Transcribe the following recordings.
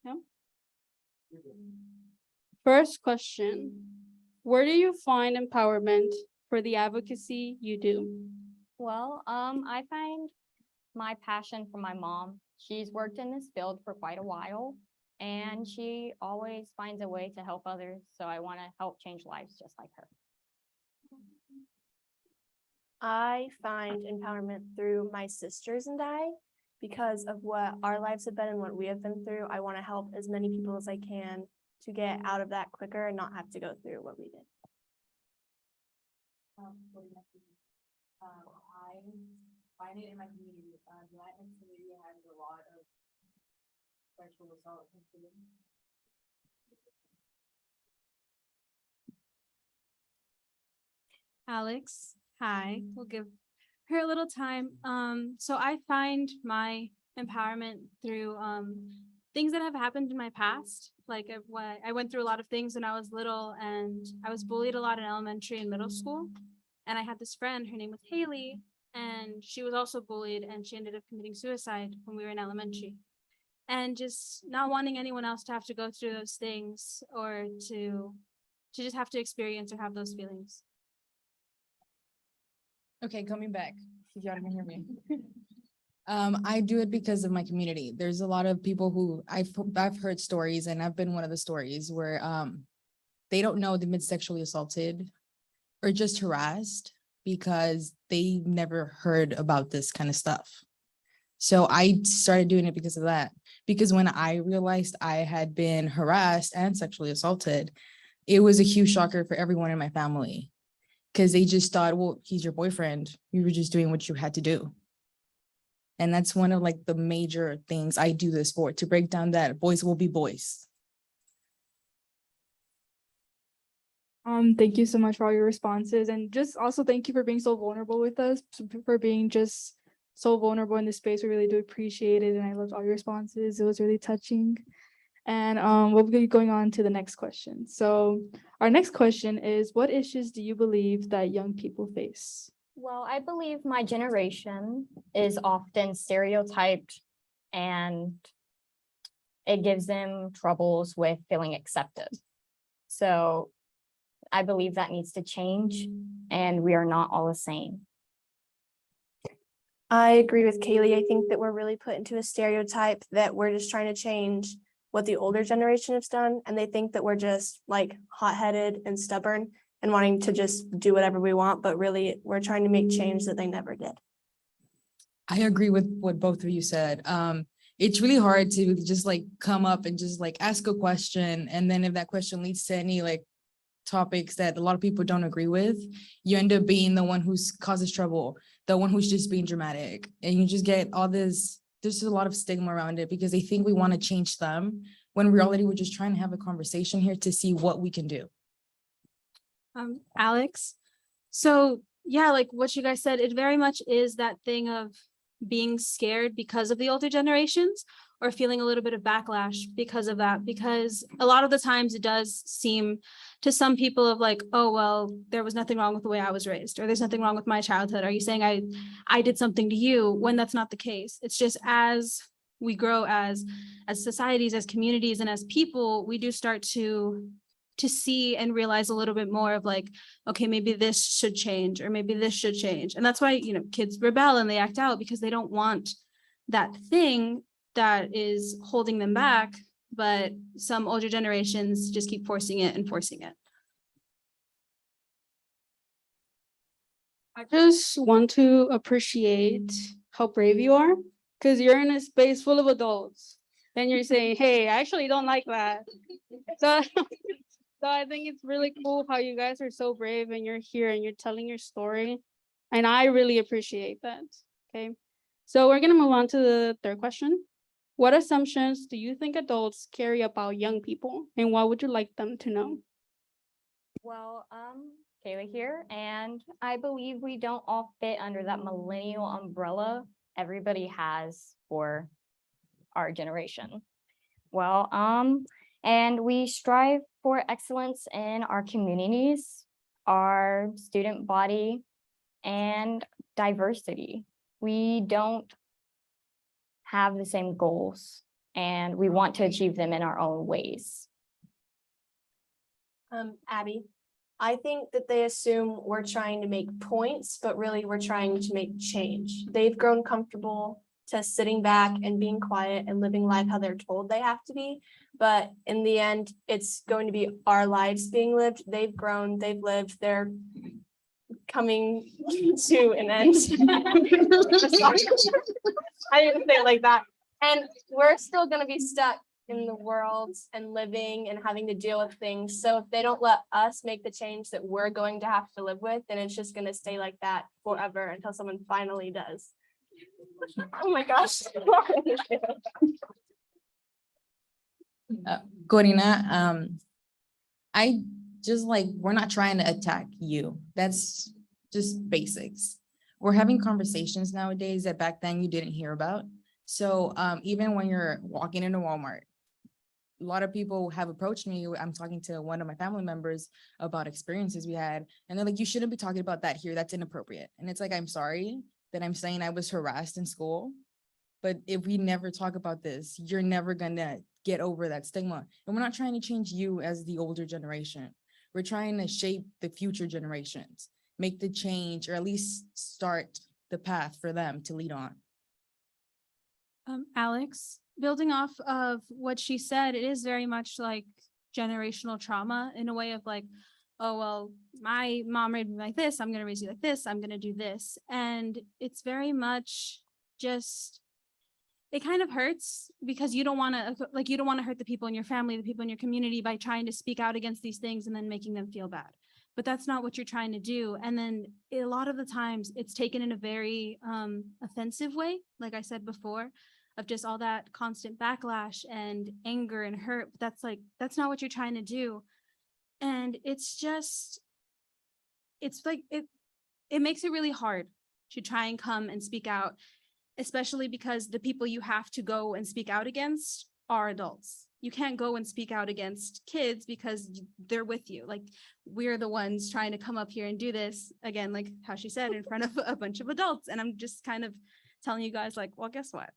Yeah. First question, where do you find empowerment for the advocacy you do? Well, I find my passion from my mom. She's worked in this field for quite a while, and she always finds a way to help others. So I want to help change lives just like her. I find empowerment through my sisters and I, because of what our lives have been and what we have been through. I want to help as many people as I can to get out of that quicker and not have to go through what we did. I find it in my community. The Latin community has a lot of sexual assault incidents. Alex, hi. We'll give her a little time. So I find my empowerment through things that have happened in my past. Like I went through a lot of things when I was little, and I was bullied a lot in elementary and middle school. And I had this friend, her name was Haley, and she was also bullied, and she ended up committing suicide when we were in elementary. And just not wanting anyone else to have to go through those things, or to just have to experience or have those feelings. Okay, coming back, if y'all can hear me. I do it because of my community. There's a lot of people who I've heard stories, and I've been one of the stories where they don't know they've been sexually assaulted or just harassed because they never heard about this kind of stuff. So I started doing it because of that. Because when I realized I had been harassed and sexually assaulted, it was a huge shocker for everyone in my family. Because they just thought, well, he's your boyfriend. You were just doing what you had to do. And that's one of like the major things I do this for, to break down that boys will be boys. Thank you so much for all your responses, and just also thank you for being so vulnerable with us, for being just so vulnerable in this space. We really do appreciate it, and I loved all your responses. It was really touching. And we'll be going on to the next question. So our next question is, what issues do you believe that young people face? Well, I believe my generation is often stereotyped, and it gives them troubles with feeling accepted. So I believe that needs to change, and we are not all the same. I agree with Kaylee. I think that we're really put into a stereotype that we're just trying to change what the older generation has done, and they think that we're just like hot-headed and stubborn and wanting to just do whatever we want, but really we're trying to make change that they never did. I agree with what both of you said. It's really hard to just like come up and just like ask a question, and then if that question leads to any like topics that a lot of people don't agree with, you end up being the one who's causes trouble, the one who's just being dramatic, and you just get all this. There's just a lot of stigma around it because they think we want to change them, when in reality we're just trying to have a conversation here to see what we can do. Alex, so yeah, like what you guys said, it very much is that thing of being scared because of the older generations, or feeling a little bit of backlash because of that, because a lot of the times it does seem to some people of like, oh, well, there was nothing wrong with the way I was raised, or there's nothing wrong with my childhood. Are you saying I did something to you? When that's not the case. It's just as we grow as societies, as communities, and as people, we do start to see and realize a little bit more of like, okay, maybe this should change, or maybe this should change. And that's why, you know, kids rebel and they act out because they don't want that thing that is holding them back, but some older generations just keep forcing it and forcing it. I just want to appreciate how brave you are, because you're in a space full of adults and you're saying, hey, I actually don't like that. So I think it's really cool how you guys are so brave and you're here and you're telling your story. And I really appreciate that. Okay. So we're going to move on to the third question. What assumptions do you think adults carry about young people, and what would you like them to know? Well, Kayla here, and I believe we don't all fit under that millennial umbrella everybody has for our generation. Well, and we strive for excellence in our communities, our student body, and diversity. We don't have the same goals and we want to achieve them in our own ways. Abby, I think that they assume we're trying to make points, but really we're trying to make change. They've grown comfortable to sitting back and being quiet and living life how they're told they have to be. But in the end, it's going to be our lives being lived. They've grown, they've lived, they're coming to an end. I didn't say it like that. And we're still gonna be stuck in the world and living and having to deal with things. So if they don't let us make the change that we're going to have to live with, then it's just gonna stay like that forever until someone finally does. Oh my gosh. Corina, I just like, we're not trying to attack you. That's just basics. We're having conversations nowadays that back then you didn't hear about. So even when you're walking into Walmart, a lot of people have approached me. I'm talking to one of my family members about experiences we had, and they're like, you shouldn't be talking about that here. That's inappropriate. And it's like, I'm sorry that I'm saying I was harassed in school, but if we never talk about this, you're never gonna get over that stigma. And we're not trying to change you as the older generation. We're trying to shape the future generations, make the change, or at least start the path for them to lead on. Alex, building off of what she said, it is very much like generational trauma in a way of like, oh, well, my mom raised me like this, I'm gonna raise you like this, I'm gonna do this. And it's very much just, it kind of hurts because you don't want to, like, you don't want to hurt the people in your family, the people in your community by trying to speak out against these things and then making them feel bad. But that's not what you're trying to do. And then a lot of the times it's taken in a very offensive way, like I said before, of just all that constant backlash and anger and hurt. That's not what you're trying to do. And it's just, it's like, it makes it really hard to try and come and speak out, especially because the people you have to go and speak out against are adults. You can't go and speak out against kids because they're with you. Like, we're the ones trying to come up here and do this again, like how she said, in front of a bunch of adults. And I'm just kind of telling you guys like, well, guess what?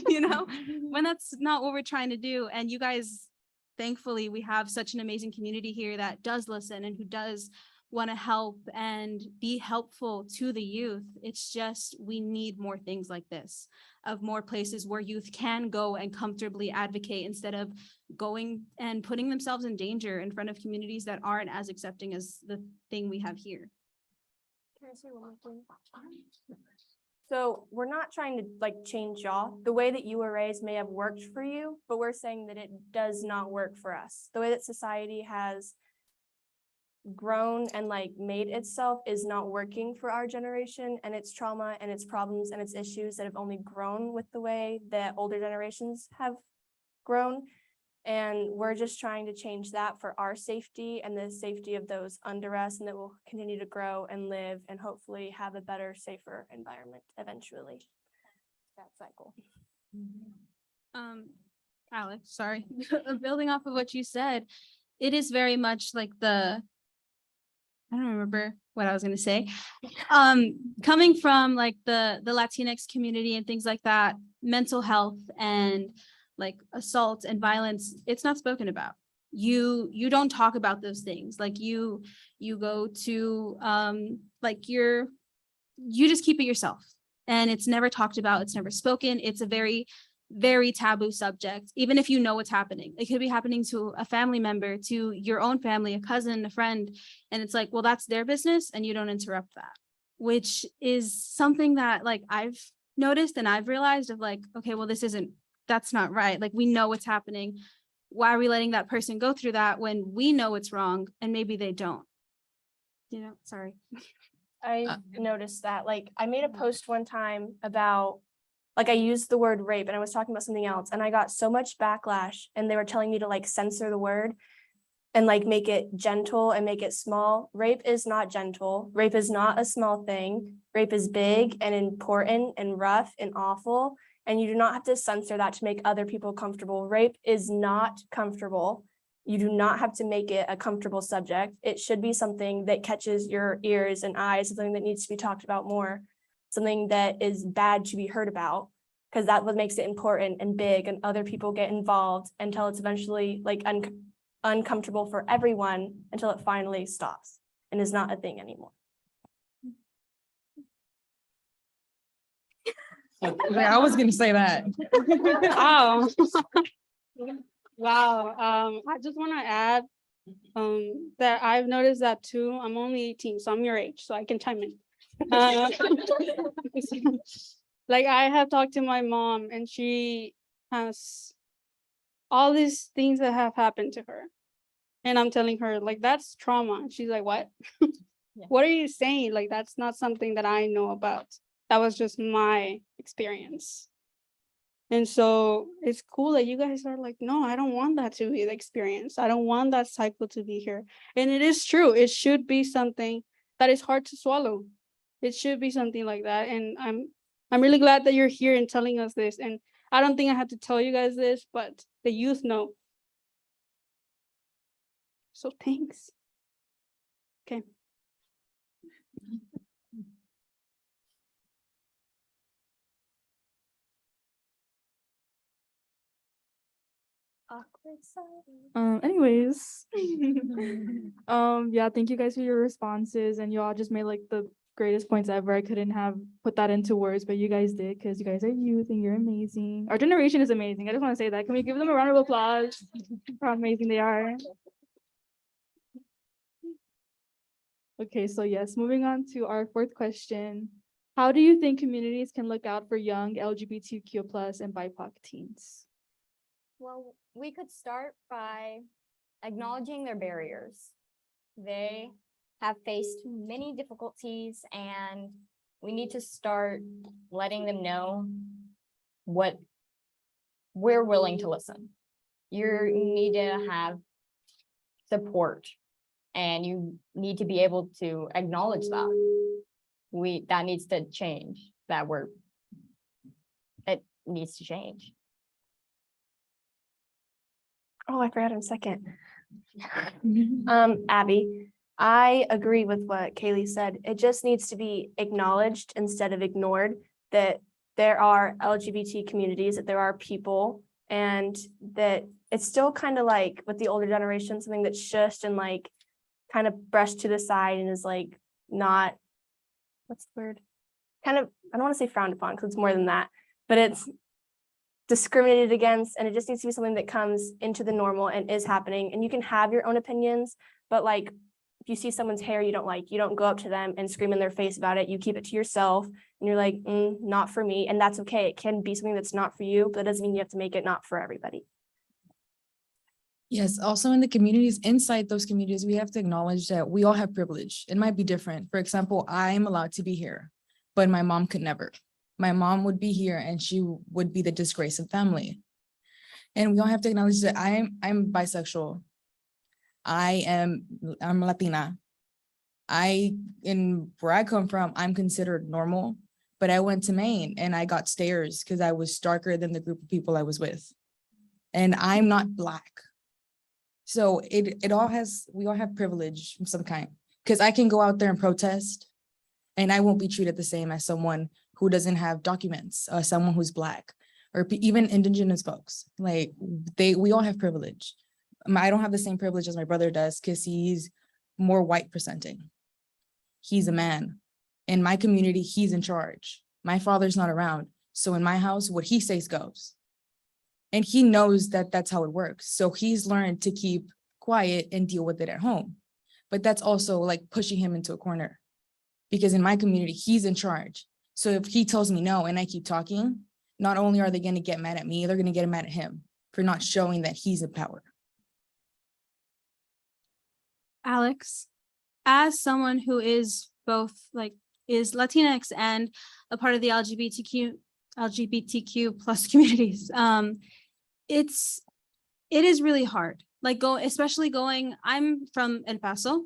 You know, when that's not what we're trying to do. And you guys, thankfully, we have such an amazing community here that does listen and who does want to help and be helpful to the youth. It's just, we need more things like this, of more places where youth can go and comfortably advocate instead of going and putting themselves in danger in front of communities that aren't as accepting as the thing we have here. Can I say one more thing? So we're not trying to like change y'all. The way that you were raised may have worked for you, but we're saying that it does not work for us. The way that society has grown and like made itself is not working for our generation, and its trauma and its problems and its issues that have only grown with the way that older generations have grown. And we're just trying to change that for our safety and the safety of those under us, and that will continue to grow and live and hopefully have a better, safer environment eventually. That's that goal. Alex, sorry, building off of what you said, it is very much like I don't remember what I was going to say. Coming from like the Latinx community and things like that, mental health and like assault and violence, it's not spoken about. You don't talk about those things. Like you go to like you just keep it yourself, and it's never talked about. It's never spoken. It's a very, very taboo subject, even if you know what's happening. It could be happening to a family member, to your own family, a cousin, a friend. And it's like, well, that's their business and you don't interrupt that, which is something that like I've noticed and I've realized of like, okay, well, that's not right. Like, we know what's happening. Why are we letting that person go through that when we know it's wrong and maybe they don't? You know, sorry. I noticed that, like, I made a post one time about, like, I used the word rape and I was talking about something else, and I got so much backlash, and they were telling me to like censor the word and like make it gentle and make it small. Rape is not gentle. Rape is not a small thing. Rape is big and important and rough and awful. And you do not have to censor that to make other people comfortable. Rape is not comfortable. You do not have to make it a comfortable subject. It should be something that catches your ears and eyes, something that needs to be talked about more, something that is bad to be heard about. Because that what makes it important and big, and other people get involved until it's eventually like uncomfortable for everyone until it finally stops and is not a thing anymore. I was gonna say that. Wow. Wow. I just want to add that I've noticed that too. I'm only 18, so I'm your age, so I can chime in. Like I have talked to my mom, and she has all these things that have happened to her. And I'm telling her, like, that's trauma. And she's like, what? Yeah. What are you saying? Like, that's not something that I know about. That was just my experience. And so it's cool that you guys are like, no, I don't want that to be the experience. I don't want that cycle to be here. And it is true. It should be something that is hard to swallow. It should be something like that. And I'm really glad that you're here and telling us this. And I don't think I have to tell you guys this, but the youth know. So thanks. Okay. Awkward silence. Anyways. Yeah, thank you guys for your responses, and y'all just made like the greatest points ever. I couldn't have put that into words, but you guys did, because you guys are youth and you're amazing. Our generation is amazing. I just want to say that. Can we give them a round of applause for how amazing they are? Okay, so yes, moving on to our fourth question. How do you think communities can look out for young LGBTQ plus and BIPOC teens? Well, we could start by acknowledging their barriers. They have faced many difficulties, and we need to start letting them know what we're willing to listen. You need to have support, and you need to be able to acknowledge that. That needs to change, it needs to change. Oh, I forgot in a second. Abby, I agree with what Kaylee said. It just needs to be acknowledged instead of ignored, that there are LGBT communities, that there are people, and that it's still kind of like with the older generation, something that's shushed and like kind of brushed to the side and is like not, what's the word? Kind of, I don't want to say frowned upon because it's more than that, but it's discriminated against, and it just needs to be something that comes into the normal and is happening. And you can have your own opinions, but like if you see someone's hair you don't like, you don't go up to them and scream in their face about it. You keep it to yourself and you're like, not for me. And that's okay. It can be something that's not for you, but it doesn't mean you have to make it not for everybody. Yes, also in the communities, inside those communities, we have to acknowledge that we all have privilege. It might be different. For example, I'm allowed to be here, but my mom could never. My mom would be here and she would be the disgrace of family. And we all have to acknowledge that I'm bisexual. I'm Latina. In where I come from, I'm considered normal, but I went to Maine and I got stares because I was darker than the group of people I was with. And I'm not Black. So we all have privilege of some kind, because I can go out there and protest and I won't be treated the same as someone who doesn't have documents, someone who's Black, or even Indigenous folks. Like we all have privilege. I don't have the same privilege as my brother does because he's more white presenting. He's a man. In my community, he's in charge. My father's not around. So in my house, what he says goes. And he knows that that's how it works. So he's learned to keep quiet and deal with it at home. But that's also like pushing him into a corner, because in my community, he's in charge. So if he tells me no and I keep talking, not only are they going to get mad at me, they're going to get mad at him for not showing that he's in power. Alex, as someone who is both like is Latinx and a part of the LGBTQ plus communities, it is really hard. Like especially going, I'm from El Paso,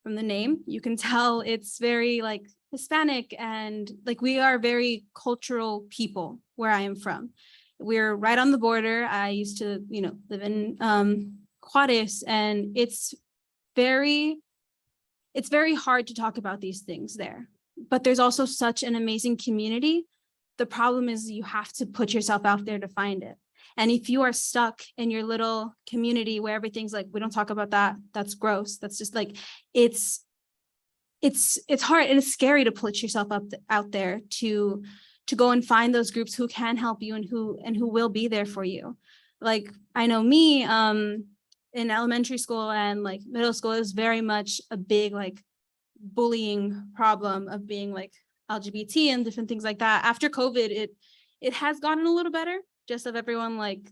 from the name, you can tell it's very like Hispanic, and like we are very cultural people where I am from. We're right on the border. I used to, live in Juarez, and it's very hard to talk about these things there. But there's also such an amazing community The problem is you have to put yourself out there to find it. And if you are stuck in your little community where everything's like, we don't talk about that, that's gross. That's just like, it's hard and it's scary to put yourself out there to go and find those groups who can help you and who will be there for you. Like, I know me, in elementary school and like middle school is very much a big like bullying problem of being like LGBT and different things like that. After COVID, it has gotten a little better, just of everyone like,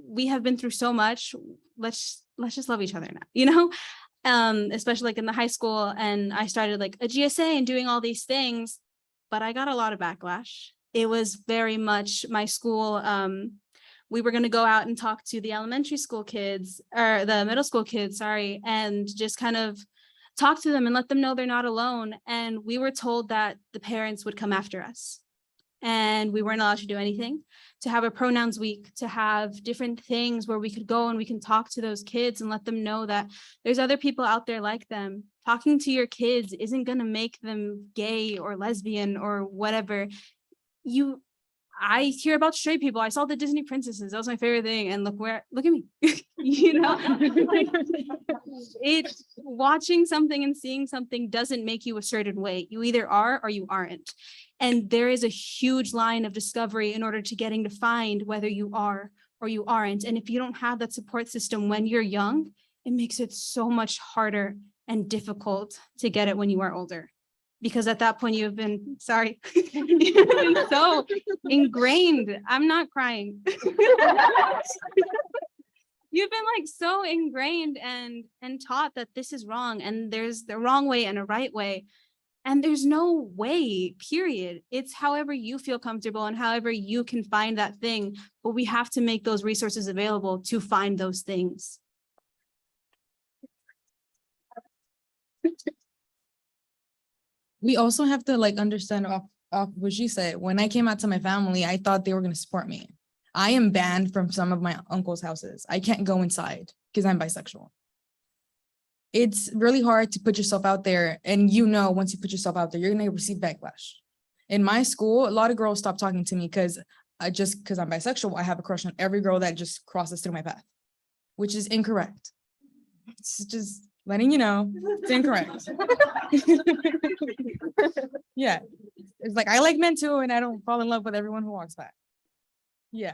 we have been through so much. Let's just love each other now, you know? Especially like in the high school, and I started like a GSA and doing all these things, but I got a lot of backlash. It was very much my school. We were going to go out and talk to the elementary school kids or the middle school kids, sorry, and just kind of talk to them and let them know they're not alone. And we were told that the parents would come after us and we weren't allowed to do anything, to have a pronouns week, to have different things where we could go and we can talk to those kids and let them know that there's other people out there like them. Talking to your kids isn't going to make them gay or lesbian or whatever. I hear about straight people. I saw the Disney princesses. That was my favorite thing. And look at me, you know, it's watching something and seeing something doesn't make you a certain way. You either are or you aren't. And there is a huge line of discovery in order to getting to find whether you are or you aren't. And if you don't have that support system when you're young, it makes it so much harder and difficult to get it when you are older. Because at that point you've been, sorry, you've been so ingrained. I'm not crying. You've been like so ingrained and taught that this is wrong and there's the wrong way and a right way. And there's no way, period. It's however you feel comfortable and however you can find that thing. But we have to make those resources available to find those things. We also have to like understand off what she said. When I came out to my family, I thought they were going to support me. I am banned from some of my uncle's houses. I can't go inside because I'm bisexual. It's really hard to put yourself out there. And you know, once you put yourself out there, you're going to receive backlash. In my school, a lot of girls stopped talking to me because I'm bisexual. I have a crush on every girl that just crosses through my path, which is incorrect. It's just letting you know it's incorrect. Yeah. It's like, I like men too, and I don't fall in love with everyone who walks by. Yeah.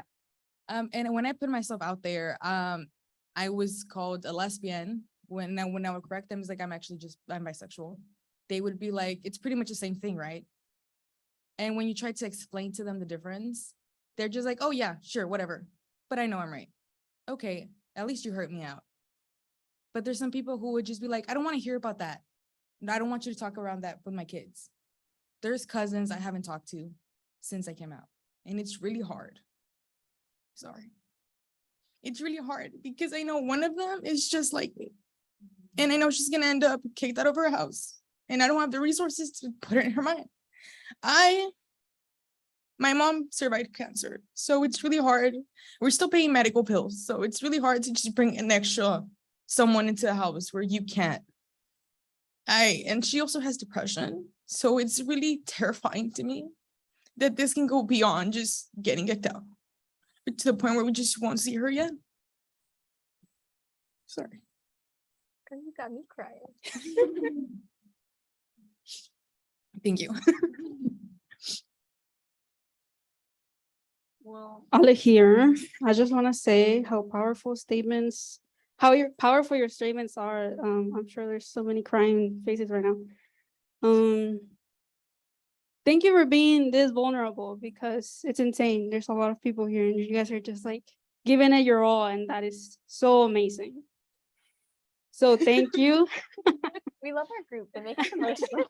And when I put myself out there, I was called a lesbian. When I would correct them, it's like, I'm bisexual. They would be like, it's pretty much the same thing, right? And when you try to explain to them the difference, they're just like, oh yeah, sure, whatever. But I know I'm right. Okay, at least you heard me out. But there's some people who would just be like, I don't want to hear about that. I don't want you to talk around that with my kids. There's cousins I haven't talked to since I came out. And it's really hard. Sorry. It's really hard because I know one of them is just like me. And I know she's going to end up kicked out of her house. And I don't have the resources to put it in her mind. My mom survived cancer. So it's really hard. We're still paying medical bills. So it's really hard to just bring an extra someone into the house where you can't. And she also has depression. So it's really terrifying to me that this can go beyond just getting kicked out, but to the point where we just won't see her again. Sorry. You got me crying. Thank you. Well, I'll here. I just want to say how powerful your statements are. I'm sure there's so many crying faces right now. Thank you for being this vulnerable because it's insane. There's a lot of people here and you guys are just like giving it your all, and that is so amazing. So thank you. We love our group. They make us emotional.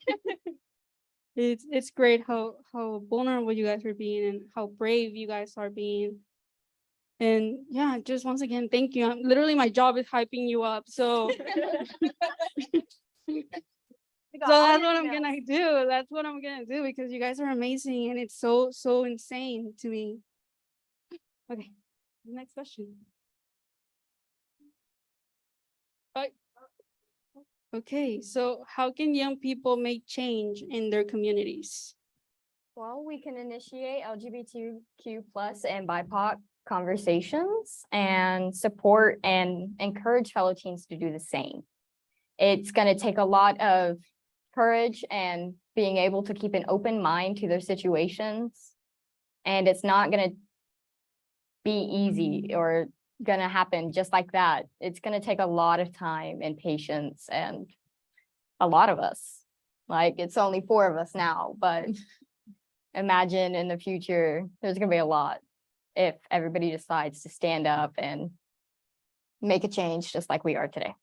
It's great how vulnerable you guys are being and how brave you guys are being. And yeah, just once again, thank you. Literally, my job is hyping you up. So, that's what I'm gonna do. That's what I'm gonna do because you guys are amazing and it's so insane to me. Okay, next question. Okay, so how can young people make change in their communities? Well, we can initiate LGBTQ plus and BIPOC conversations and support and encourage fellow teens to do the same. It's going to take a lot of courage and being able to keep an open mind to their situations. And it's not going to be easy or going to happen just like that. It's going to take a lot of time and patience and a lot of us. Like, it's only 4 of us now, but imagine in the future, there's going to be a lot if everybody decides to stand up and make a change just like we are today.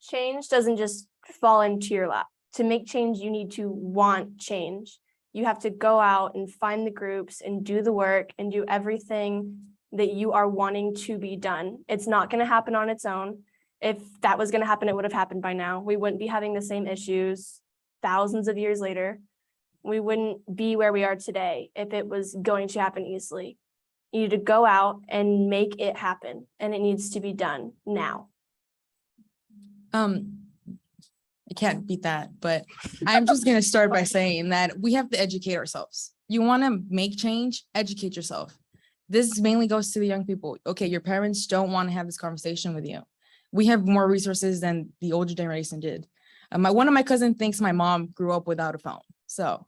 Change doesn't just fall into your lap. To make change, you need to want change. You have to go out and find the groups and do the work and do everything that you are wanting to be done. It's not going to happen on its own. If that was going to happen, it would have happened by now. We wouldn't be having the same issues thousands of years later. We wouldn't be where we are today if it was going to happen easily. You need to go out and make it happen, and it needs to be done now. I can't beat that, but I'm just going to start by saying that we have to educate ourselves. You want to make change, educate yourself. This mainly goes to the young people. Okay, your parents don't want to have this conversation with you. We have more resources than the older generation did. One of my cousins thinks my mom grew up without a phone. So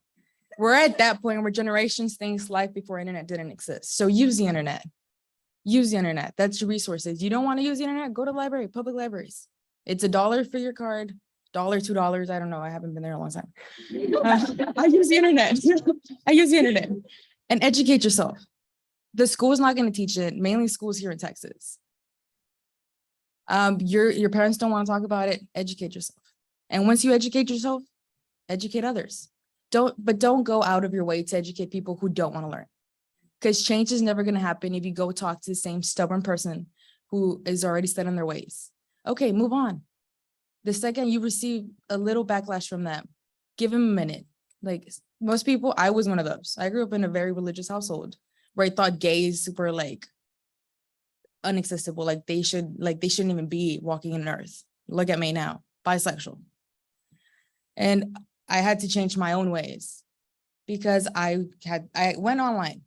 we're at that point where generations thinks life before internet didn't exist. So use the internet. Use the internet. That's your resources. You don't want to use the internet? Go to the library, public libraries. It's $1 for your card, $1, $2. I don't know. I haven't been there in a long time. I use the internet. I use the internet. And educate yourself. The school is not going to teach it. Mainly schools here in Texas. Your parents don't want to talk about it. Educate yourself. And once you educate yourself, educate others. Don't go out of your way to educate people who don't want to learn. Because change is never going to happen if you go talk to the same stubborn person who is already set in their ways. Okay, move on. The second you receive a little backlash from them, give them a minute. Like most people, I was one of those. I grew up in a very religious household where I thought gays were like inaccessible, like they shouldn't even be walking in earth. Look at me now, bisexual. And I had to change my own ways because I went online.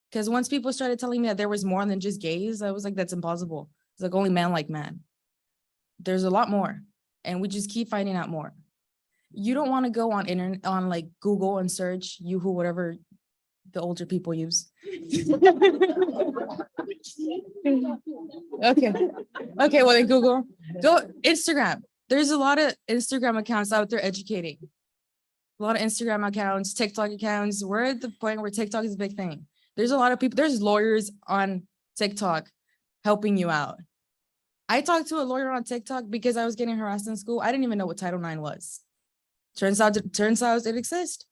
Because once people started telling me that there was more than just gays, I was like, that's impossible. It's like only man like man. There's a lot more. And we just keep finding out more. You don't want to go on internet, on like Google and search YooHoo, whatever the older people use. Okay, well then Google, go Instagram. There's a lot of Instagram accounts out there educating. A lot of Instagram accounts, TikTok accounts. We're at the point where TikTok is a big thing. There's a lot of people, there's lawyers on TikTok helping you out. I talked to a lawyer on TikTok because I was getting harassed in school. I didn't even know what Title IX was. Turns out it exists.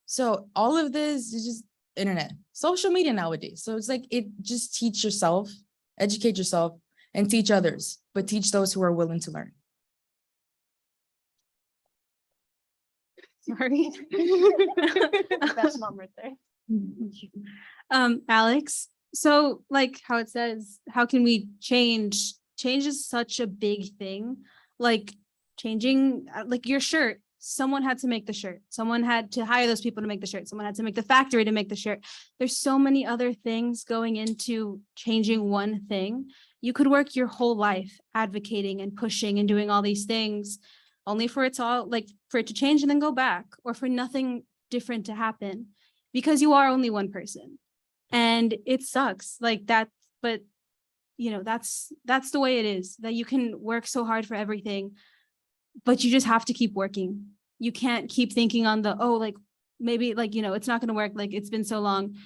So all of this is just internet, social media nowadays. So it's like, just teach yourself, educate yourself, and teach others, but teach those who are willing to learn. Sorry. That's mom right there. Alex, so like how it says, how can we change? Change is such a big thing. Like changing, like your shirt, someone had to make the shirt. Someone had to hire those people to make the shirt. Someone had to make the factory to make the shirt. There's so many other things going into changing one thing. You could work your whole life advocating and pushing and doing all these things only for it to change and then go back, or for nothing different to happen, because you are only one person. And it sucks like that, but you know, that's the way it is, that you can work so hard for everything, but you just have to keep working. You can't keep thinking on maybe it's not going to work. Like it's been so long,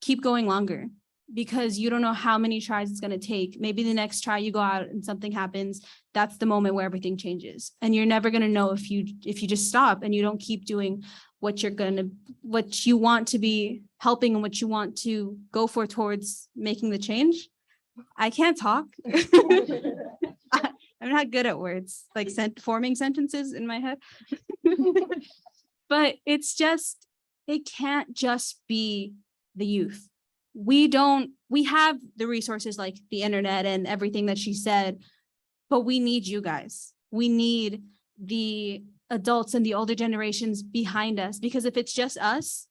keep going longer, because you don't know how many tries it's going to take. Maybe the next try you go out and something happens. That's the moment where everything changes. And you're never going to know if you just stop and you don't keep doing what you want to be helping and what you want to go for towards making the change. I can't talk. I'm not good at words, like forming sentences in my head. But it can't just be the youth. We have the resources like the internet and everything that she said, but we need you guys. We need the adults and the older generations behind us, because if it's just us,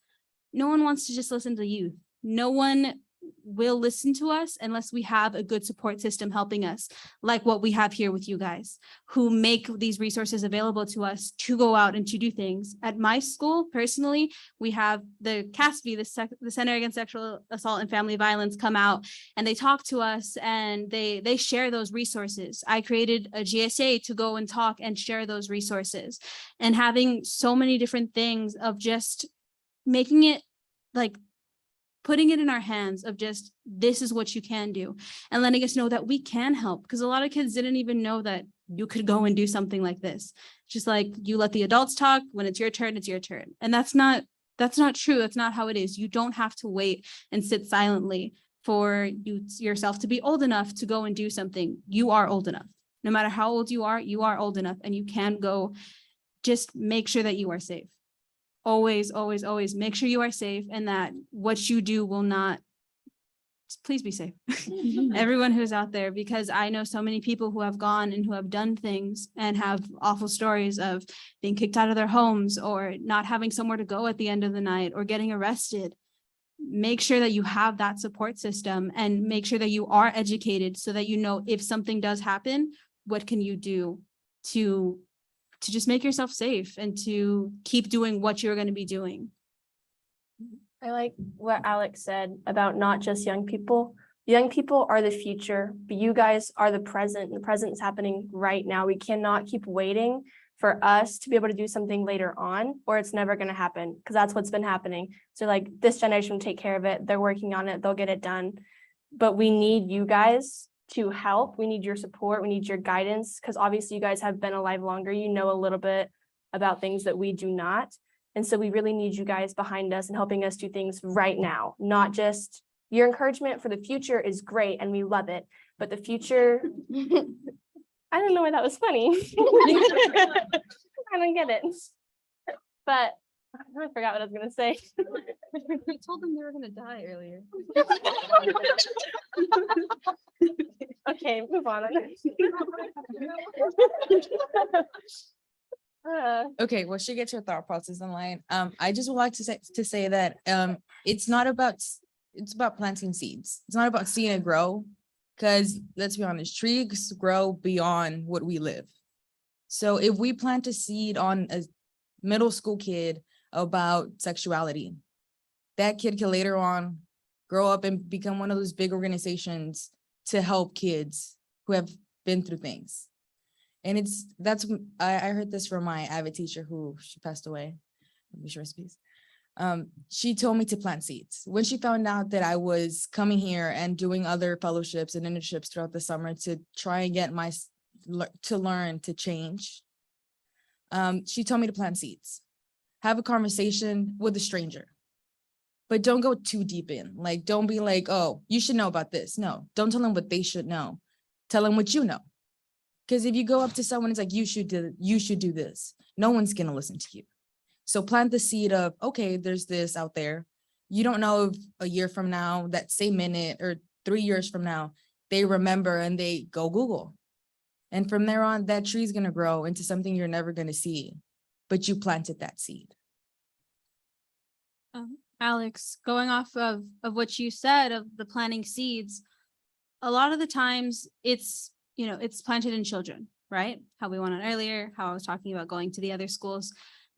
no one wants to just listen to youth. No one will listen to us unless we have a good support system helping us, like what we have here with you guys, who make these resources available to us to go out and to do things. At my school, personally, we have the CASB, the Center Against Sexual Assault and Family Violence, come out and they talk to us and they share those resources. I created a GSA to go and talk and share those resources, and having so many different things of just making it like putting it in our hands of just, this is what you can do, and letting us know that we can help. Because a lot of kids didn't even know that you could go and do something like this. Just like, you let the adults talk, when it's your turn, it's your turn. And that's not true. That's not how it is. You don't have to wait and sit silently for yourself to be old enough to go and do something. You are old enough. No matter how old you are old enough, and you can go. Just make sure that you are safe. Always, always, always make sure you are safe, and that what you do will not, please be safe. Everyone who's out there, because I know so many people who have gone and who have done things and have awful stories of being kicked out of their homes, or not having somewhere to go at the end of the night, or getting arrested. Make sure that you have that support system, and make sure that you are educated so that you know, if something does happen, what can you do to just make yourself safe and to keep doing what you're going to be doing. I like what Alex said about not just young people. Young people are the future, but you guys are the present. And the present is happening right now. We cannot keep waiting for us to be able to do something later on, or it's never going to happen, because that's what's been happening. So like, this generation will take care of it. They're working on it. They'll get it done. But we need you guys to help. We need your support. We need your guidance, because obviously you guys have been alive longer. You know a little bit about things that we do not. And so we really need you guys behind us and helping us do things right now, not just your encouragement for the future is great and we love it. But the future, I don't know why that was funny. I don't get it. But I forgot what I was going to say. You told them they were going to die earlier. Okay, move on. Okay, well, she gets her thought process in line. I just would like to say that it's not about, it's about planting seeds. It's not about seeing it grow, because let's be honest, trees grow beyond what we live. So if we plant a seed on a middle school kid about sexuality, that kid can later on grow up and become one of those big organizations to help kids who have been through things. And I heard this from my AVID teacher, who she passed away. Let me share his piece. She told me to plant seeds. When she found out that I was coming here and doing other fellowships and internships throughout the summer to try and get to learn to change, she told me to plant seeds. Have a conversation with a stranger, but don't go too deep in. Like, don't be like, oh, you should know about this. No, don't tell them what they should know. Tell them what you know. Because if you go up to someone, it's like, you should do this. No one's going to listen to you. So plant the seed of, okay, there's this out there. You don't know if a year from now, that same minute, or 3 years from now, they remember and they go Google. And from there on, that tree is going to grow into something you're never going to see, but you planted that seed. Alex, going off of what you said of the planting seeds, a lot of the times it's planted in children, right? How we went on earlier, how I was talking about going to the other schools.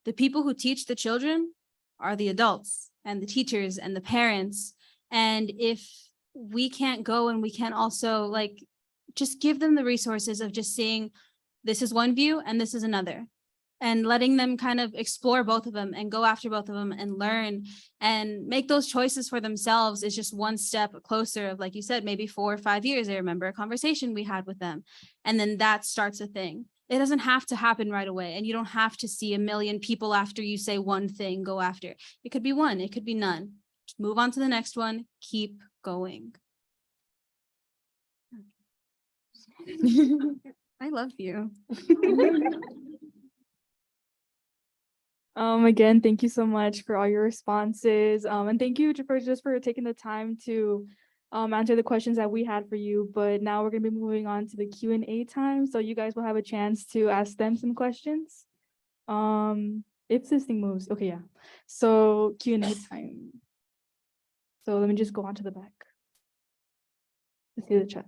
The people who teach the children are the adults and the teachers and the parents. And if we can't go and we can't also just give them the resources of just seeing, this is one view and this is another, and letting them kind of explore both of them and go after both of them and learn and make those choices for themselves, is just one step closer of, like you said, maybe 4 or 5 years. I remember a conversation we had with them, and then that starts a thing. It doesn't have to happen right away, and you don't have to see a million people after you say one thing go after. It could be one, it could be none. Just move on to the next one, keep going. I love you. Again, thank you so much for all your responses. And thank you for taking the time to answer the questions that we had for you. But now we're gonna be moving on to the Q&A time. So you guys will have a chance to ask them some questions. If this thing moves, okay, yeah. So Q&A time. So let me just go on to the back to see the chat.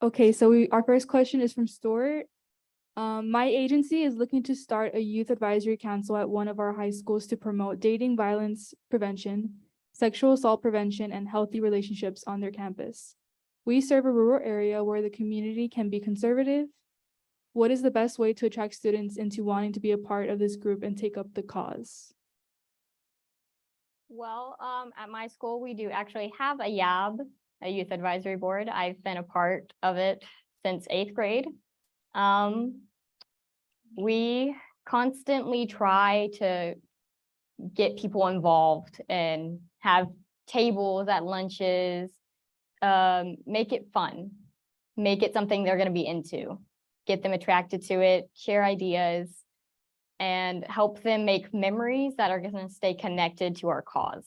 Okay, so our first question is from Stuart. My agency is looking to start a youth advisory council at one of our high schools to promote dating violence prevention, sexual assault prevention, and healthy relationships on their campus. We serve a rural area where the community can be conservative. What is the best way to attract students into wanting to be a part of this group and take up the cause? Well, at my school, we do actually have a YAB, a youth advisory board. I've been a part of it since 8th grade. We constantly try to get people involved and have tables at lunches, make it fun, make it something they're going to be into, get them attracted to it, share ideas, and help them make memories that are going to stay connected to our cause.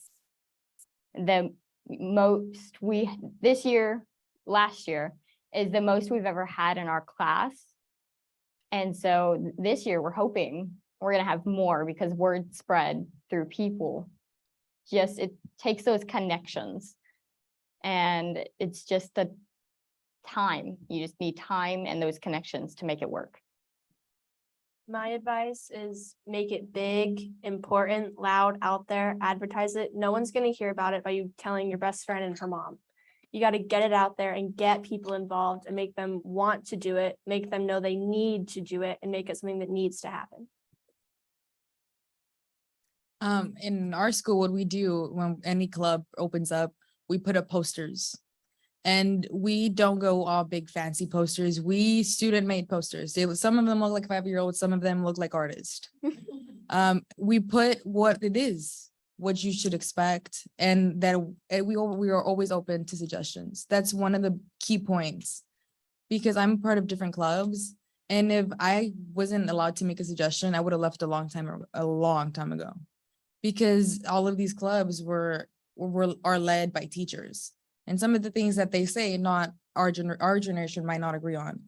The most last year is the most we've ever had in our class. And so this year we're hoping we're going to have more because word spread through people. Just, it takes those connections, and it's just the time. You just need time and those connections to make it work. My advice is make it big, important, loud, out there, advertise it. No one's gonna hear about it by you telling your best friend and her mom. You gotta get it out there and get people involved and make them want to do it, make them know they need to do it, and make it something that needs to happen. In our school, what we do when any club opens up, we put up posters. And we don't go all big fancy posters. We student made posters. Some of them look like 5-year-olds, some of them look like artists. We put what it is, what you should expect, and that we are always open to suggestions. That's one of the key points, because I'm part of different clubs. And if I wasn't allowed to make a suggestion, I would have left a long time ago, because all of these clubs are led by teachers. And some of the things that they say, not our generation might not agree on.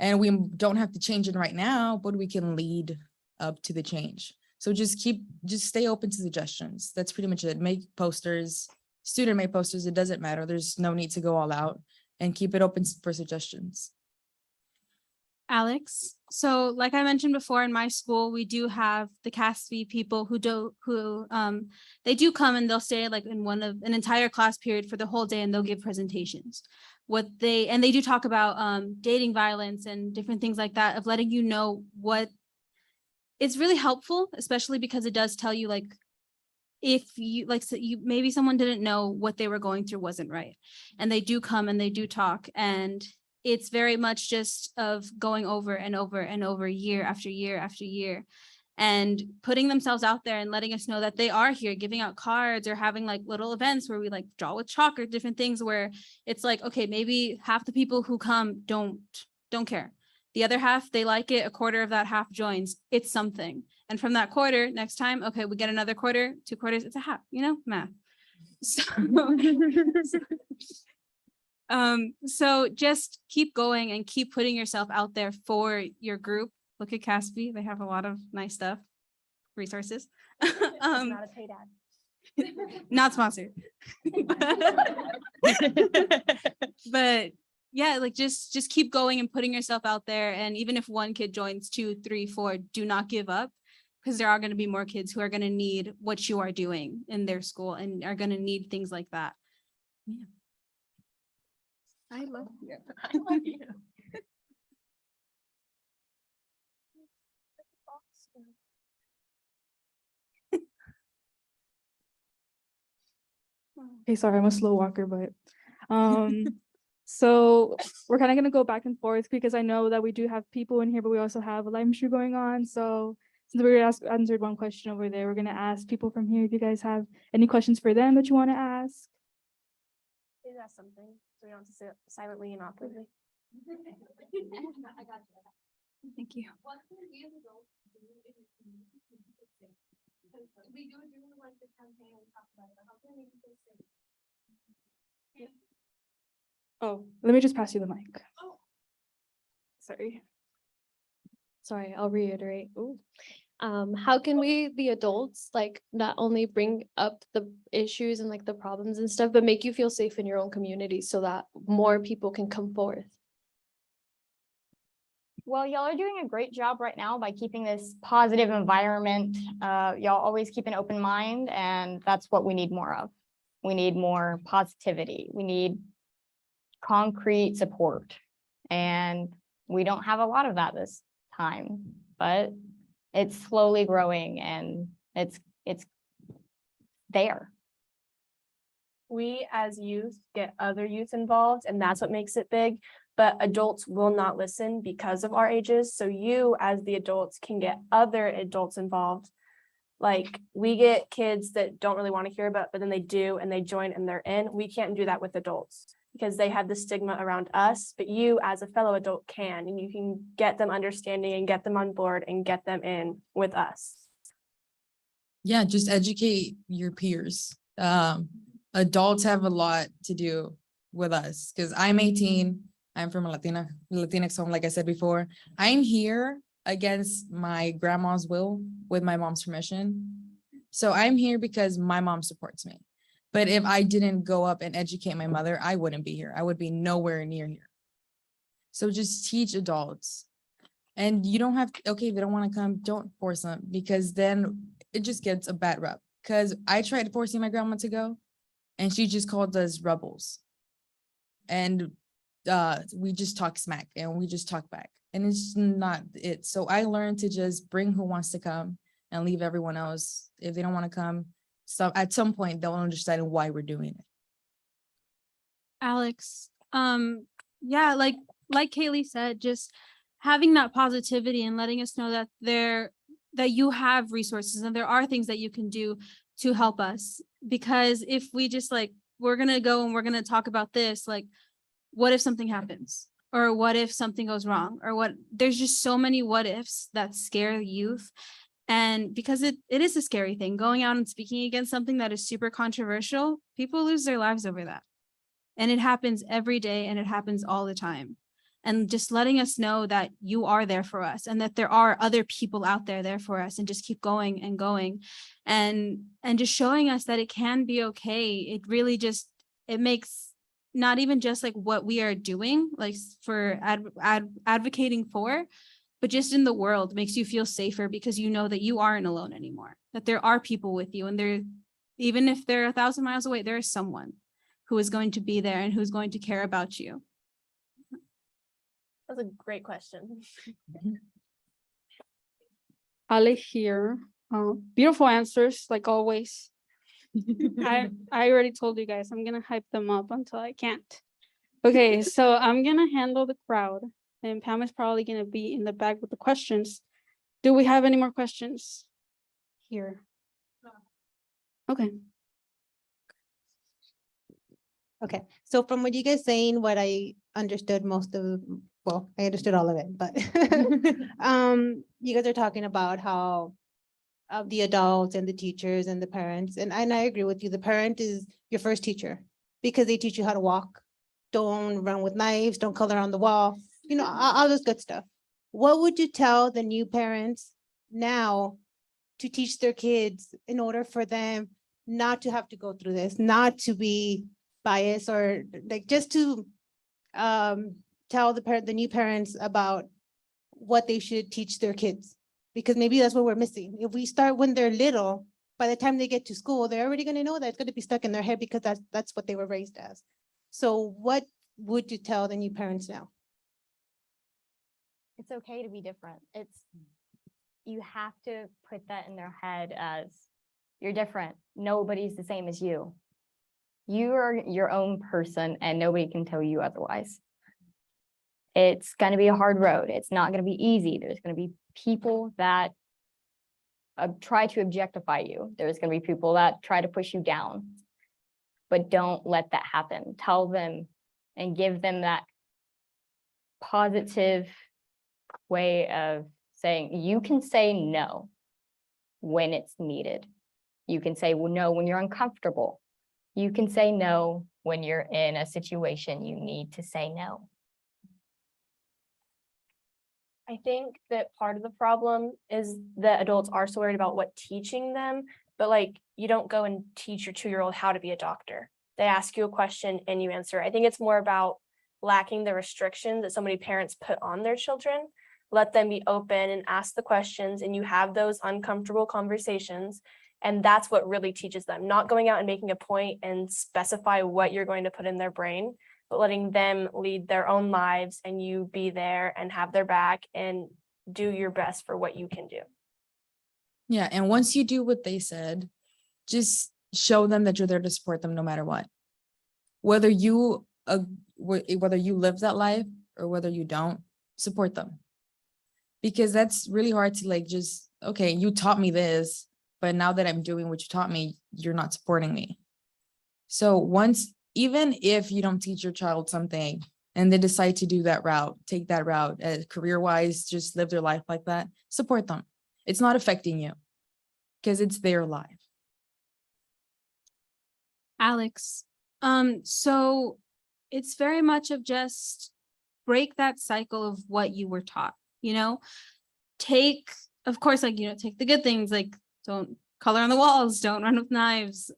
And we don't have to change it right now, but we can lead up to the change. So just stay open to suggestions. That's pretty much it. Make posters, student made posters. It doesn't matter. There's no need to go all out, and keep it open for suggestions. Alex, so like I mentioned before, in my school, we do have the CASV people who they do come and they'll stay like in an entire class period for the whole day, and they'll give presentations. They do talk about dating violence and different things like that, of letting you know what. It's really helpful, especially because it does tell you, like, if you maybe someone didn't know what they were going through wasn't right, and they do come and they do talk, and it's very much just of going over and over and over, year after year after year, and putting themselves out there and letting us know that they are here, giving out cards or having like little events where we like draw with chalk or different things, where it's like, okay, maybe half the people who come don't care. The other half, they like it. A quarter of that half joins. It's something. And from that quarter, next time, okay, we get another quarter, 2 quarters, it's a half, math. So, so just keep going and keep putting yourself out there for your group. Look at CASB. They have a lot of nice stuff, resources. Not a paid ad. Not sponsored. But yeah, like just keep going and putting yourself out there. And even if one kid joins 2, 3, 4, do not give up, because there are going to be more kids who are going to need what you are doing in their school and are going to need things like that. Yeah. I love you. I love you. Okay, sorry, I'm a slow walker, but so we're kind of going to go back and forth, because I know that we do have people in here, but we also have a live stream going on. So since we answered one question over there, we're going to ask people from here if you guys have any questions for them that you want to ask. Please ask something so we don't have to sit silently and awkwardly. Thank you. What can we as adults do in the community to keep it safe? Because we do like the campaign and talk about it, but how can we keep it safe? Oh, let me just pass you the mic. Oh. Sorry. Sorry, I'll reiterate. Ooh. How can we, the adults, like not only bring up the issues and like the problems and stuff, but make you feel safe in your own community so that more people can come forth? Well, y'all are doing a great job right now by keeping this positive environment. Y'all always keep an open mind, and that's what we need more of. We need more positivity. We need concrete support. And we don't have a lot of that this time, but it's slowly growing and it's there. We as youth get other youth involved and that's what makes it big, but adults will not listen because of our ages. So you as the adults can get other adults involved. Like we get kids that don't really want to hear about, but then they do and they join and they're in. We can't do that with adults because they have the stigma around us, but you as a fellow adult can, and you can get them understanding and get them on board and get them in with us. Yeah, just educate your peers. Adults have a lot to do with us because I'm 18. I'm from a Latinx home, like I said before. I'm here against my grandma's will with my mom's permission. So I'm here because my mom supports me. But if I didn't go up and educate my mother, I wouldn't be here. I would be nowhere near here. So just teach adults. And you don't have, okay, if they don't want to come, don't force them because then it just gets a bad rep. Because I tried forcing my grandma to go and she just called us rebels. And we just talk smack and we just talk back. And it's not it. So I learned to just bring who wants to come and leave everyone else. If they don't want to come, so at some point they'll understand why we're doing it. Alex, yeah, like Kaylee said, just having that positivity and letting us know that that you have resources and there are things that you can do to help us. Because if we just like, we're gonna go and we're gonna talk about this, like, what if something happens? Or what if something goes wrong? Or what, there's just so many what ifs that scare youth. And because it is a scary thing, going out and speaking against something that is super controversial, people lose their lives over that. And it happens every day and it happens all the time. And just letting us know that you are there for us and that there are other people out there for us, and just keep going and going and just showing us that it can be okay. It really just, it makes not even just like what we are doing, like for advocating for, but just in the world makes you feel safer because you know that you aren't alone anymore, that there are people with you, and they're, even if they're 1,000 miles away, there is someone who is going to be there and who's going to care about you. That's a great question. Ale here. Beautiful answers, like always. I already told you guys, I'm gonna hype them up until I can't. Okay, so I'm gonna handle the crowd, and Pam is probably gonna be in the back with the questions. Do we have any more questions here? Okay. Okay, so from what you guys saying, what I understood most of, well, I understood all of it, but you guys are talking about how of the adults and the teachers and the parents, and I agree with you. The parent is your first teacher because they teach you how to walk. Don't run with knives, don't color on the wall, you know, all this good stuff. What would you tell the new parents now to teach their kids in order for them not to have to go through this, not to be biased, or like just to tell the new parents about what they should teach their kids? Because maybe that's what we're missing. If we start when they're little, by the time they get to school, they're already going to know that it's going to be stuck in their head because that's what they were raised as. So what would you tell the new parents now? It's okay to be different. You have to put that in their head as you're different. Nobody's the same as you. You are your own person and nobody can tell you otherwise. It's going to be a hard road. It's not going to be easy. There's going to be people that try to objectify you. There's going to be people that try to push you down, but don't let that happen. Tell them and give them that positive way of saying you can say no when it's needed. You can say no when you're uncomfortable. You can say no when you're in a situation you need to say no. I think that part of the problem is that adults are so worried about what teaching them, but like you don't go and teach your 2-year-old how to be a doctor. They ask you a question and you answer. I think it's more about lacking the restrictions that so many parents put on their children. Let them be open and ask the questions, and you have those uncomfortable conversations. And that's what really teaches them, not going out and making a point and specify what you're going to put in their brain, but letting them lead their own lives and you be there and have their back and do your best for what you can do. Yeah, and once you do what they said, just show them that you're there to support them no matter what. Whether you live that life or whether you don't, support them. Because that's really hard to like just, okay, you taught me this, but now that I'm doing what you taught me, you're not supporting me. So even if you don't teach your child something and they decide to do that route, take that route, career-wise, just live their life like that, support them. It's not affecting you because it's their life. Alex, so it's very much of just break that cycle of what you were taught, take, of course, like, take the good things, like don't color on the walls, don't run with knives,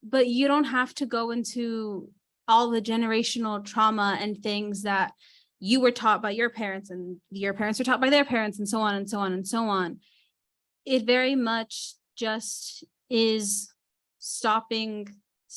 but you don't have to go into all the generational trauma and things that you were taught by your parents and your parents were taught by their parents and so on and so on and so on. It very much just is stopping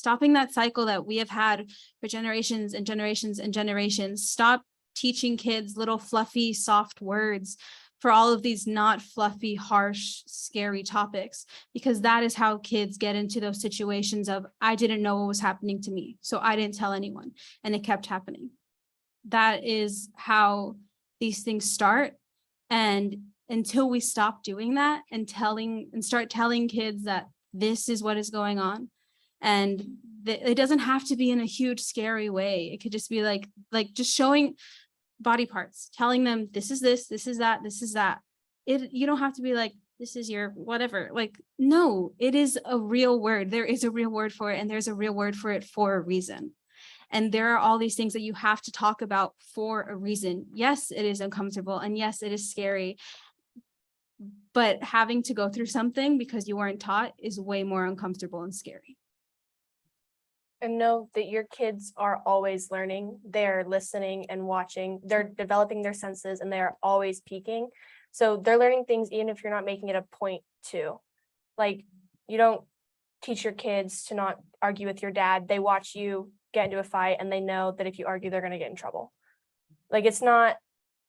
that cycle that we have had for generations and generations and generations. Stop teaching kids little fluffy, soft words for all of these not fluffy, harsh, scary topics, because that is how kids get into those situations of, I didn't know what was happening to me, so I didn't tell anyone, and it kept happening. That is how these things start. And until we stop doing that and start telling kids that this is what is going on, and it doesn't have to be in a huge, scary way. It could just be like just showing body parts, telling them this is this is that, this is that. You don't have to be like, this is your whatever. Like, no, it is a real word. There is a real word for it, and there's a real word for it for a reason. And there are all these things that you have to talk about for a reason. Yes, it is uncomfortable, and yes, it is scary. But having to go through something because you weren't taught is way more uncomfortable and scary. And know that your kids are always learning. They're listening and watching. They're developing their senses, and they are always peeking. So they're learning things even if you're not making it a point to. Like, you don't teach your kids to not argue with your dad. They watch you get into a fight, and they know that if you argue, they're going to get in trouble. Like, it's not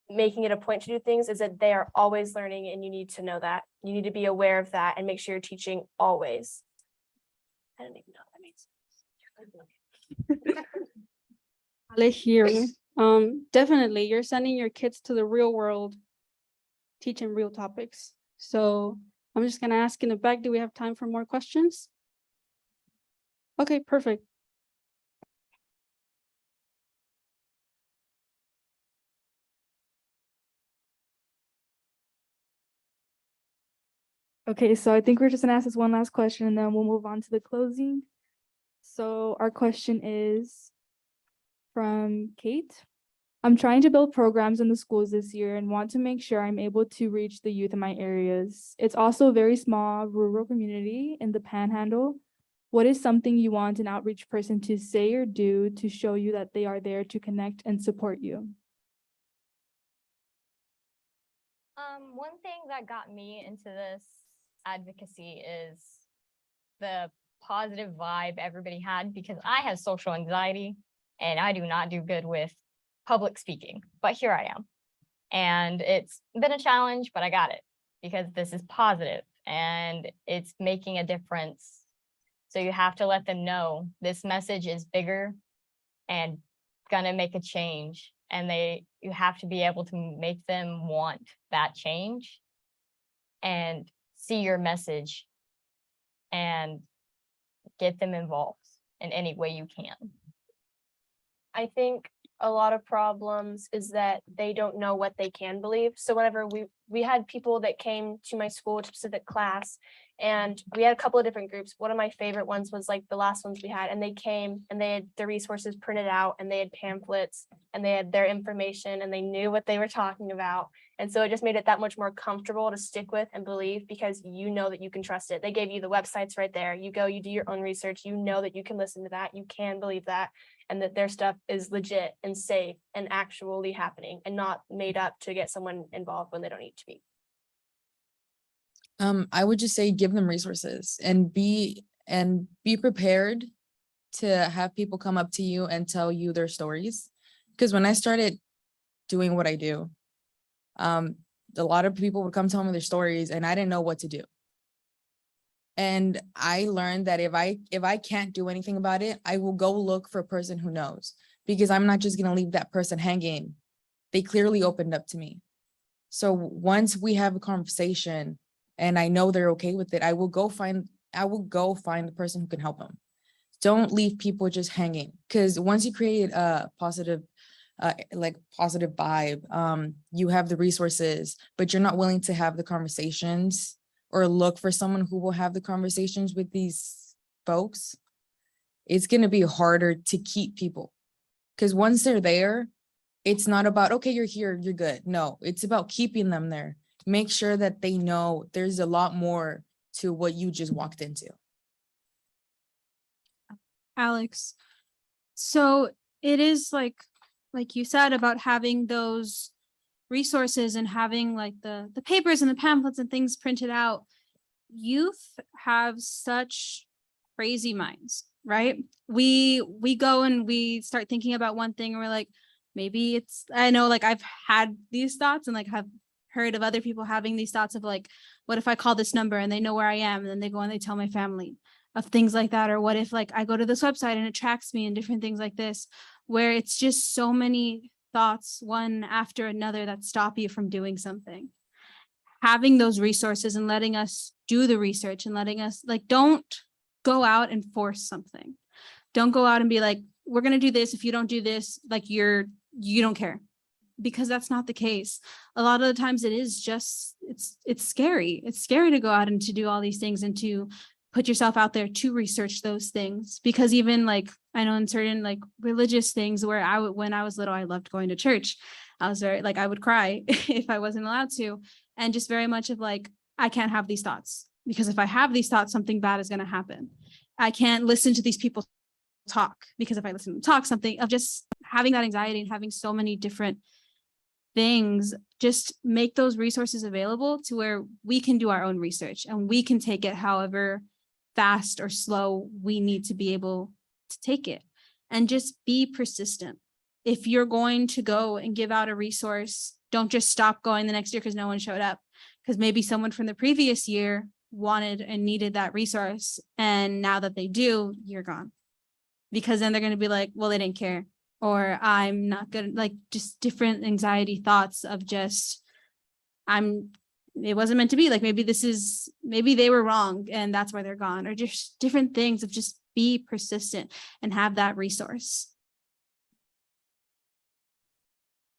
making it a point to do things, is that they are always learning, and you need to know that. You need to be aware of that and make sure you're teaching always. I don't even know if that makes sense. Here, definitely, you're sending your kids to the real world, teaching real topics. So I'm just gonna ask in the back, do we have time for more questions? Okay, perfect. Okay, so I think we're just gonna ask this one last question and then we'll move on to the closing. So our question is from Kate. I'm trying to build programs in the schools this year and want to make sure I'm able to reach the youth in my areas. It's also a very small rural community in the Panhandle. What is something you want an outreach person to say or do to show you that they are there to connect and support you? One thing that got me into this advocacy is the positive vibe everybody had, because I have social anxiety and I do not do good with public speaking, but here I am. And it's been a challenge, but I got it because this is positive and it's making a difference. So you have to let them know this message is bigger and gonna make a change. And you have to be able to make them want that change and see your message and get them involved in any way you can. I think a lot of problems is that they don't know what they can believe. So whenever we had people that came to my school to specific class, and we had a couple of different groups. One of my favorite ones was like the last ones we had, and they came and they had the resources printed out and they had pamphlets and they had their information and they knew what they were talking about. And so it just made it that much more comfortable to stick with and believe, because you know that you can trust it. They gave you the websites right there. You go, you do your own research, you know that you can listen to that, you can believe that, and that their stuff is legit and safe and actually happening and not made up to get someone involved when they don't need to be. I would just say give them resources and be prepared to have people come up to you and tell you their stories. Because when I started doing what I do, a lot of people would come tell me their stories and I didn't know what to do. And I learned that if I can't do anything about it, I will go look for a person who knows, because I'm not just going to leave that person hanging. They clearly opened up to me. So once we have a conversation and I know they're okay with it, I will go find the person who can help them. Don't leave people just hanging, because once you create a positive vibe, you have the resources, but you're not willing to have the conversations or look for someone who will have the conversations with these folks, it's going to be harder to keep people. Because once they're there, it's not about, okay, you're here, you're good. No, it's about keeping them there. Make sure that they know there's a lot more to what you just walked into. Alex, so it is like you said about having those resources and having like the papers and the pamphlets and things printed out. Youth have such crazy minds, right? We go and we start thinking about one thing and we're like, maybe it's, I know, like I've had these thoughts and like have heard of other people having these thoughts of like, what if I call this number and they know where I am, and then they go and they tell my family of things like that? Or what if like I go to this website and it tracks me and different things like this, where it's just so many thoughts, one after another, that stop you from doing something. Having those resources and letting us do the research and letting us, like, don't go out and force something. Don't go out and be like, we're going to do this. If you don't do this, like you don't care, because that's not the case. A lot of the times it is just, it's scary. It's scary to go out and to do all these things and to put yourself out there to research those things. Because even like, I know in certain like religious things where when I was little, I loved going to church. I was very like, I would cry if I wasn't allowed to. And just very much of like, I can't have these thoughts, because if I have these thoughts, something bad is going to happen. I can't listen to these people talk, because if I listen to them talk, something of just having that anxiety and having so many different things. Just make those resources available to where we can do our own research and we can take it however fast or slow we need to be able to take it, and just be persistent. If you're going to go and give out a resource, don't just stop going the next year because no one showed up, because maybe someone from the previous year wanted and needed that resource, and now that they do, you're gone, because then they're going to be like, well, they didn't care, or I'm not good, like just different anxiety thoughts of just, it wasn't meant to be, like maybe they were wrong and that's why they're gone, or just different things of just be persistent and have that resource.